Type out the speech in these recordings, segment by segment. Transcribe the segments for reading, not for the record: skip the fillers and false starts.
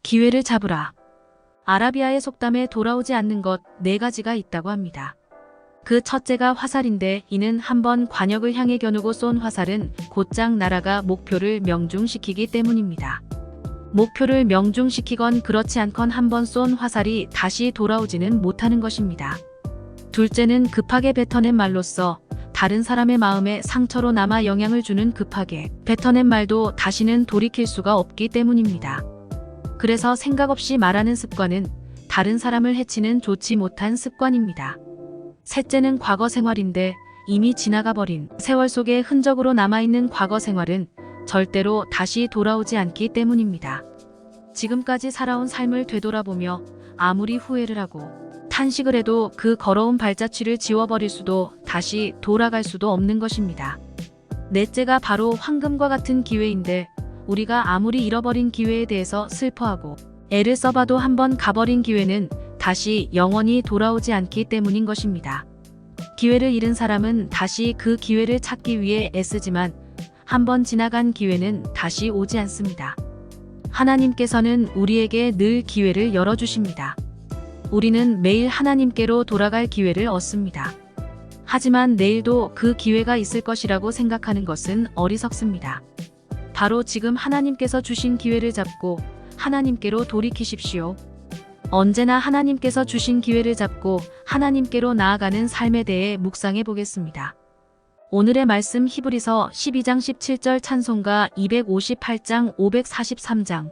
기회를 잡으라. 아라비아의 속담에 돌아오지 않는 것 4가지가 있다고 합니다. 그 첫째가 화살인데 이는 한번 관역을 향해 겨누고 쏜 화살은 곧장 날아가 목표를 명중시키기 때문입니다. 목표를 명중시키건 그렇지 않건 한번 쏜 화살이 다시 돌아오지는 못하는 것입니다. 둘째는 급하게 뱉어낸 말로써 다른 사람의 마음에 상처로 남아 영향을 주는 급하게 뱉어낸 말도 다시는 돌이킬 수가 없기 때문입니다. 그래서 생각 없이 말하는 습관은 다른 사람을 해치는 좋지 못한 습관입니다. 셋째는 과거 생활인데 이미 지나가 버린 세월 속에 흔적으로 남아있는 과거 생활은 절대로 다시 돌아오지 않기 때문입니다. 지금까지 살아온 삶을 되돌아보며 아무리 후회를 하고 탄식을 해도 그 걸어온 발자취를 지워버릴 수도 다시 돌아갈 수도 없는 것입니다. 넷째가 바로 황금과 같은 기회인데 우리가 아무리 잃어버린 기회에 대해서 슬퍼하고 애를 써봐도 한번 가버린 기회는 다시 영원히 돌아오지 않기 때문인 것입니다. 기회를 잃은 사람은 다시 그 기회를 찾기 위해 애쓰지만 한번 지나간 기회는 다시 오지 않습니다. 하나님께서는 우리에게 늘 기회를 열어주십니다. 우리는 매일 하나님께로 돌아갈 기회를 얻습니다. 하지만 내일도 그 기회가 있을 것이라고 생각하는 것은 어리석습니다. 바로 지금 하나님께서 주신 기회를 잡고 하나님께로 돌이키십시오. 언제나 하나님께서 주신 기회를 잡고 하나님께로 나아가는 삶에 대해 묵상해 보겠습니다. 오늘의 말씀 히브리서 12장 17절 찬송가 258장 543장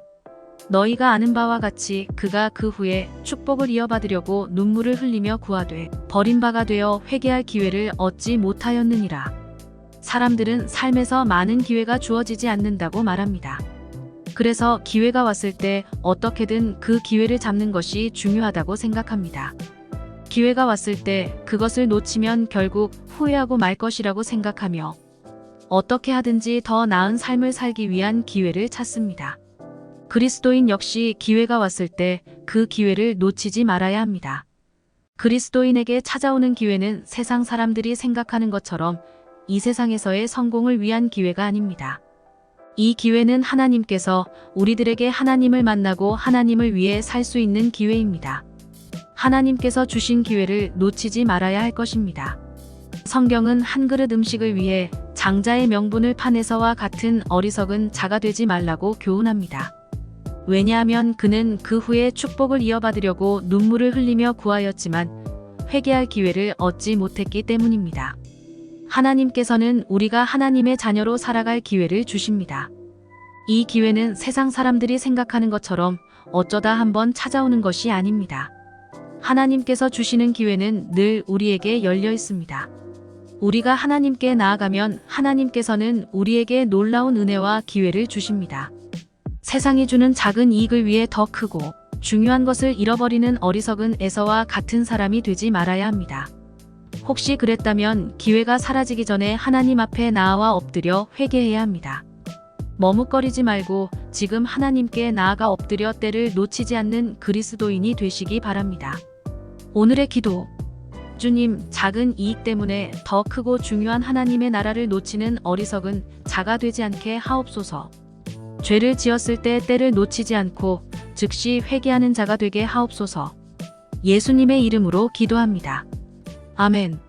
너희가 아는 바와 같이 그가 그 후에 축복을 이어받으려고 눈물을 흘리며 구하되 버림바가 되어 회개할 기회를 얻지 못하였느니라. 사람들은 삶에서 많은 기회가 주어지지 않는다고 말합니다. 그래서 기회가 왔을 때 어떻게든 그 기회를 잡는 것이 중요하다고 생각합니다. 기회가 왔을 때 그것을 놓치면 결국 후회하고 말 것이라고 생각하며 어떻게 하든지 더 나은 삶을 살기 위한 기회를 찾습니다. 그리스도인 역시 기회가 왔을 때 그 기회를 놓치지 말아야 합니다. 그리스도인에게 찾아오는 기회는 세상 사람들이 생각하는 것처럼 이 세상에서의 성공을 위한 기회가 아닙니다. 이 기회는 하나님께서 우리들에게 하나님을 만나고 하나님을 위해 살 수 있는 기회입니다. 하나님께서 주신 기회를 놓치지 말아야 할 것입니다. 성경은 한 그릇 음식을 위해 장자의 명분을 파내서와 같은 어리석은 자가 되지 말라고 교훈합니다. 왜냐하면 그는 그 후에 축복을 이어받으려고 눈물을 흘리며 구하였지만 회개할 기회를 얻지 못했기 때문입니다. 하나님께서는 우리가 하나님의 자녀로 살아갈 기회를 주십니다. 이 기회는 세상 사람들이 생각하는 것처럼 어쩌다 한번 찾아오는 것이 아닙니다. 하나님께서 주시는 기회는 늘 우리에게 열려 있습니다. 우리가 하나님께 나아가면 하나님께서는 우리에게 놀라운 은혜와 기회를 주십니다. 세상이 주는 작은 이익을 위해 더 크고 중요한 것을 잃어버리는 어리석은 에서와 같은 사람이 되지 말아야 합니다. 혹시 그랬다면 기회가 사라지기 전에 하나님 앞에 나아와 엎드려 회개해야 합니다. 머뭇거리지 말고 지금 하나님께 나아가 엎드려 때를 놓치지 않는 그리스도인이 되시기 바랍니다. 오늘의 기도. 주님, 작은 이익 때문에 더 크고 중요한 하나님의 나라를 놓치는 어리석은 자가 되지 않게 하옵소서. 죄를 지었을 때 때를 놓치지 않고 즉시 회개하는 자가 되게 하옵소서. 예수님의 이름으로 기도합니다. 아멘.